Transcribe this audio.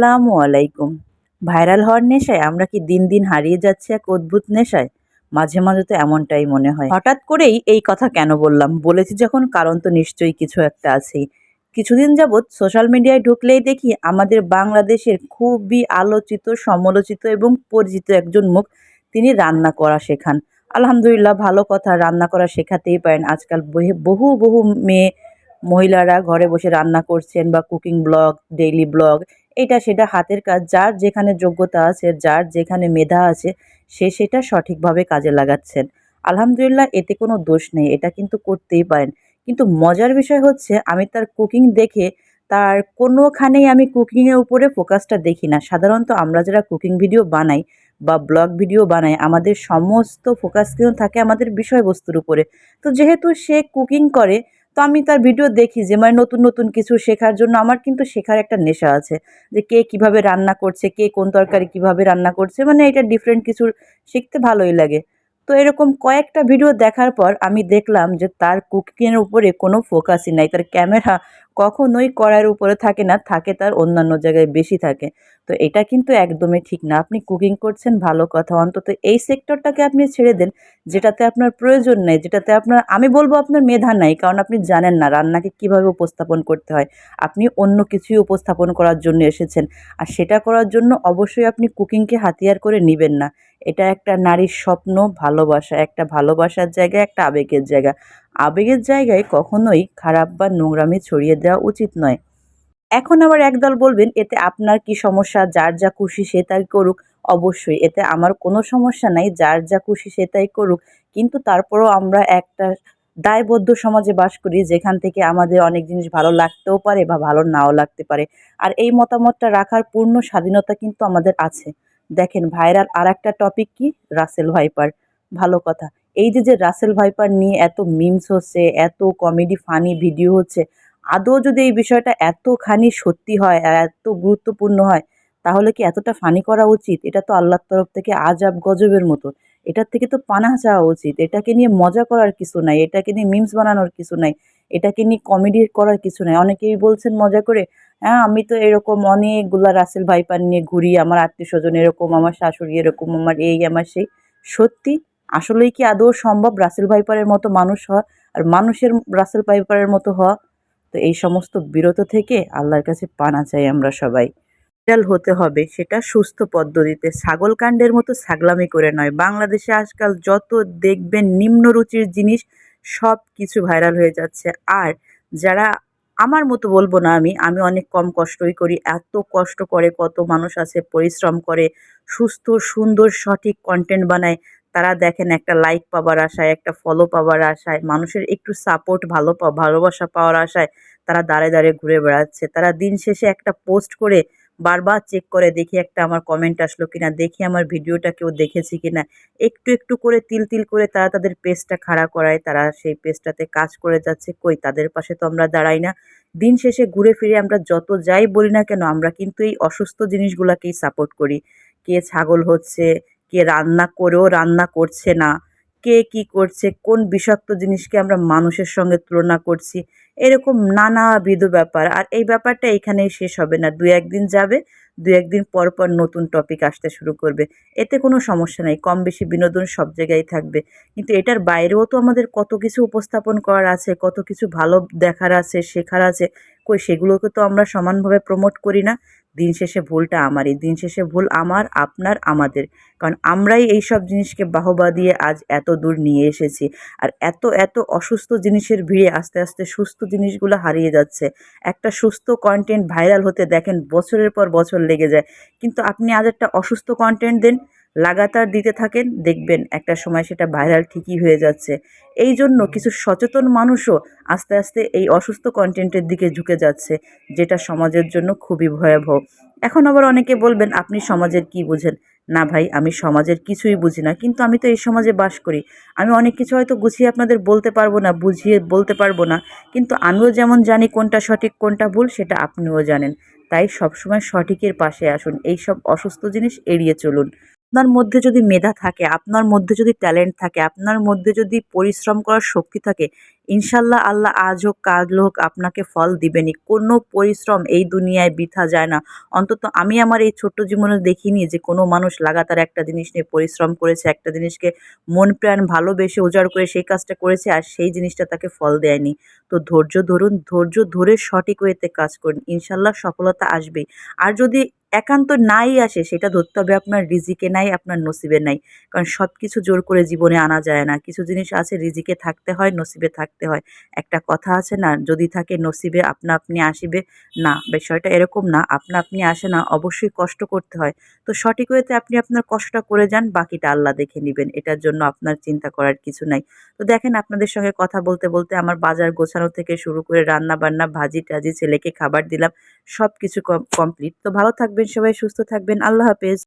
আসসালামু আলাইকুম। ভাইরাল হওয়ার নেশায় আমরা কি দিন দিন হারিয়ে যাচ্ছি এক অদ্ভুত নেশায়? মাঝে মাঝে তো এমনটাই মনে হয়। হঠাৎ করেই এই কথা কেন বললাম? বলেছি যখন কারণ তো নিশ্চয়ই কিছু একটা আছেই। কিছুদিন যাবৎ সোশ্যাল মিডিয়ায় ঢুকলেই দেখি আমাদের বাংলাদেশের খুবই আলোচিত, সমালোচিত এবং পরিচিত একজন মুখ। তিনি রান্না করা শেখান। আলহামদুলিল্লাহ, ভালো কথা, রান্না করা শেখাতেই পারেন। আজকাল বহু বহু মেয়ে মহিলারা ঘরে বসে রান্না করছেন বা কুকিং ব্লগ, ডেইলি ব্লগ, এটা সেটা হাতের কাজ, যার যেখানে যোগ্যতা আছে, যার যেখানে মেধা আছে, সে সেটা সঠিকভাবে কাজে লাগাচ্ছেন। আলহামদুলিল্লাহ, এতে কোনো দোষ নেই, এটা কিন্তু করতেই পারেন। কিন্তু মজার বিষয় হচ্ছে আমি তার কুকিং দেখে তার কোনোখানেই আমি কুকিংয়ের উপরে ফোকাসটা দেখি না। সাধারণত আমরা যারা কুকিং ভিডিও বানাই বা ব্লগ ভিডিও বানাই, আমাদের সমস্ত ফোকাস কিন্তু থাকে আমাদের বিষয়বস্তুর উপরে। তো যেহেতু সে কুকিং করে, তো আমি তার ভিডিও দেখি যে মানে নতুন নতুন কিছু শেখার জন্য আমার কিন্তু শেখার একটা নেশা আছে। যে কে কিভাবে রান্না করছে, কে কোন তরকারি কিভাবে রান্না করছে, মানে এটা ডিফারেন্ট কিছু শিখতে ভালোই লাগে। তো এরকম কয়েকটা ভিডিও দেখার পর আমি দেখলাম যে তার কুকিংয়ের উপরে কোনো ফোকাসই নাই। তার ক্যামেরা কখনোই কড়াইয়ের উপরে থাকে না, থাকে তার অন্যান্য জায়গায় বেশি থাকে। তো এটা কিন্তু একদমই ঠিক না। আপনি কুকিং করছেন ভালো কথা, অন্তত এই সেক্টরটাকে আপনি ছেড়ে দেন যেটাতে আপনার প্রয়োজন নেই, যেটাতে আপনার, আমি বলব আপনার মেধা নাই, কারণ আপনি জানেন না রান্নাকে কিভাবে উপস্থাপন করতে হয়। আপনি অন্য কিছুই উপস্থাপন করার জন্য এসেছেন, আর সেটা করার জন্য অবশ্যই আপনি কুকিংকে হাতিয়ার করে নিবেন না। এটা একটা নারীর স্বপ্ন, ভালোবাসা, একটা ভালোবাসার জায়গা, একটা আবেগের জায়গা। আবেগের জায়গায় কখনোই খারাপ বা নোংরামি ছড়িয়ে দেওয়া উচিত নয়। এখন আবার একদল বলবেন, এতে আপনার কি সমস্যা? যার যা খুশি সে তাই করুক। অবশ্যই এতে আমার কোনো সমস্যা নাই, যার যা খুশি সে তাই করুক। কিন্তু তারপরেও আমরা একটা দায়বদ্ধ সমাজে বাস করি, যেখান থেকে আমাদের অনেক জিনিস ভালো লাগতেও পারে বা ভালো নাও লাগতে পারে। আর এই মতামতটা রাখার পূর্ণ স্বাধীনতা কিন্তু আমাদের আছে। দেখেন, ভাইরাল আরেকটা টপিক কি? Russell viper. ভালো কথা। এই যে রাসেল ভাইপার নিয়ে এত মিমস হচ্ছে, এত কমেডি ফানি ভিডিও হচ্ছে, আদৌ যদি এই বিষয়টা এতখানি সত্যি হয় আর এত গুরুত্বপূর্ণ হয়, তাহলে কি এতটা ফানি করা উচিত? এটা তো আল্লাহর তরফ থেকে আজাব গজবের মতো। এটার থেকে তো পানাহ চাওয়া উচিত। এটাকে নিয়ে মজা করার কিছু নাই, এটাকে নিয়ে মিমস বানানোর কিছু নাই, এটাকে নিয়ে কমেডি করার কিছু নাই। অনেকেই বলছেন মজা করে, হ্যাঁ আমি তো এরকম অনেকগুলা রাসেল ভাইপার নিয়ে ঘুরি, আমার আত্মীয়স্বজন এরকম, আমার শাশুড়ি এরকম, আমার এই আমার সেই। সত্যি? আসলেই কি আদৌ সম্ভব রাসেল ভাইপারের মতো মানুষ হওয়া আর মানুষের রাসেল ভাইপারের মতো হওয়া? তো এই সমস্ত বিরত থেকে আল্লাহর কাছে পানা চাই আমরা সবাই। ভাইরাল হতে হবে সেটা সুস্থ পদ্ধতিতে, ছাগলকাণ্ডের মতো ছাগলামি করে নয়। বাংলাদেশে আজকাল যত দেখবেন নিম্ন রুচির জিনিস, সব কিছু ভাইরাল হয়ে যাচ্ছে। আর যারা আমার মতো, বলবো না, আমি অনেক কম কষ্টই করি। এত কষ্ট করে কত মানুষ আছে, পরিশ্রম করে সুস্থ সুন্দর সঠিক কন্টেন্ট বানায়। তারা দেখেন একটা লাইক পাবার আশায়, একটা ফলো পাবার আশায়, মানুষের একটু সাপোর্ট, ভালোবাসা পাওয়ার আশায় তারা দাঁড়ে দাঁড়িয়ে ঘুরে বেড়াচ্ছে। তারা দিন শেষে একটা পোস্ট করে বারবার চেক করে, দেখি একটা আমার কমেন্ট আসলো কিনা, দেখি আমার ভিডিওটা কেউ দেখেছে কিনা। একটু একটু করে তিল তিল করে তারা তাদের পেজটা খাড়া করায়, তারা সেই পেজটাতে কাজ করে যাচ্ছে। কই, তাদের পাশে তো আমরা দাঁড়াই না। দিন শেষে ঘুরে ফিরে আমরা যত যাই বলি না কেন, আমরা কিন্তু এই অসুস্থ জিনিসগুলাকেই সাপোর্ট করি। কে ছাগল হচ্ছে, কে রান্না করেও রান্না করছে না, কে কি করছে, কোন বিষাক্ত জিনিসকে আমরা মানুষের সঙ্গে তুলনা করছি, এরকম নানাবিধ ব্যাপার। আর এই ব্যাপারটা এখানেই শেষ হবে না, ২-১ দিন যাবে, ২-১ দিন পর পর নতুন টপিক আসতে শুরু করবে। এতে কোনো সমস্যা নেই, কম বেশি বিনোদন সব জায়গায় থাকবে। কিন্তু এটার বাইরেও তো আমাদের কত কিছু উপস্থাপন করার আছে, কত কিছু ভালো দেখার আছে, শেখার আছে। কই, সেগুলোকে তো আমরা সমানভাবে প্রমোট করি না। দিন শেষে ভুলটা আমারই, দিন শেষে ভুল আমার, আপনার, আমাদের। কারণ আমরাই এইসব জিনিসকে বাহবা দিয়ে আজ এত দূর নিয়ে এসেছি। আর এত এত অসুস্থ জিনিসের ভিড়ে আস্তে আস্তে সুস্থ জিনিসগুলো হারিয়ে যাচ্ছে। একটা সুস্থ কন্টেন্ট ভাইরাল হতে দেখেন বছরের পর বছর লেগে যায়। কিন্তু আপনি আজ একটা অসুস্থ কন্টেন্ট দেন, লাগাতার দিতে থাকেন, দেখবেন একটা সময় সেটা ভাইরাল ঠিকই হয়ে যাচ্ছে। এই জন্য কিছু সচেতন মানুষও আস্তে আস্তে এই অসুস্থ কন্টেন্টের দিকে ঝুঁকে যাচ্ছে, যেটা সমাজের জন্য খুবই ভয়াবহ। এখন আবার অনেকে বলবেন, আপনি সমাজের কি বুঝেন? না ভাই, আমি সমাজের কিছুই বুঝি না, কিন্তু আমি তো এই সমাজে বাস করি। আমি অনেক কিছু হয়তো গুছিয়ে আপনাদের বলতে পারবো না, বুঝিয়ে বলতে পারবো না, কিন্তু আমিও যেমন জানি কোনটা সঠিক কোনটা ভুল, সেটা আপনিও জানেন। তাই সবসময় সঠিকের পাশে আসুন, এইসব অসুস্থ জিনিস এড়িয়ে চলুন। আপনার মধ্যে যদি মেধা থাকে, আপনার মধ্যে যদি ট্যালেন্ট থাকে, আপনার মধ্যে যদি পরিশ্রম করার শক্তি থাকে, ইনশাল্লাহ আল্লাহ আজ হোক কাল হোক আপনাকে ফল দিবেনই। কোনো পরিশ্রম এই দুনিয়ায় বৃথা যায় না। অন্তত আমি আমার এই ছোট্ট জীবনে দেখিনি যে কোনো মানুষ লাগাতার একটা জিনিস নিয়ে পরিশ্রম করেছে, একটা জিনিসকে মন প্রাণ ভালোবেসে উজাড় করে সেই কাজটা করেছে আর সেই জিনিসটা তাকে ফল দেয়নি। তো ধৈর্য ধরুন, ধৈর্য ধরে সঠিক ওয়েতে কাজ করুন। ইনশাল্লাহ সফলতা আসবেই। আর যদি একান্ত নাই আসে সেটা ধরতে হবে আপনার রিজিকে নাই, আপনার নসিবে নাই। কারণ সবকিছু জোর করে জীবনে আনা যায় না। কিছু জিনিস আছে রিজিকে থাকতে হয়, নসিবে থাকতে হয়। একটা কথা আছে না, যদি থাকে নসিবে আপনা আপনি আসিবে। না, বিষয়টা এরকম না। আপনা আপনি আসে না, অবশ্যই কষ্ট করতে হয়। তো সঠিক ওয়েতে আপনি আপনার কষ্টটা করে যান, বাকিটা আল্লাহ দেখে নিবেন। এটার জন্য আপনার চিন্তা করার কিছু নাই। তো দেখেন আপনাদের সঙ্গে কথা বলতে, বলতে আমার বাজার গোছানো থেকে শুরু করে রান্না-বান্না, ভাজি-টাজি, ছেলেকে খাবার দিলাম। সবকিছু কমপ্লিট। তো ভালো থাকবেন সবাই, সুস্থ থাকবেন। আল্লাহ হাফেজ।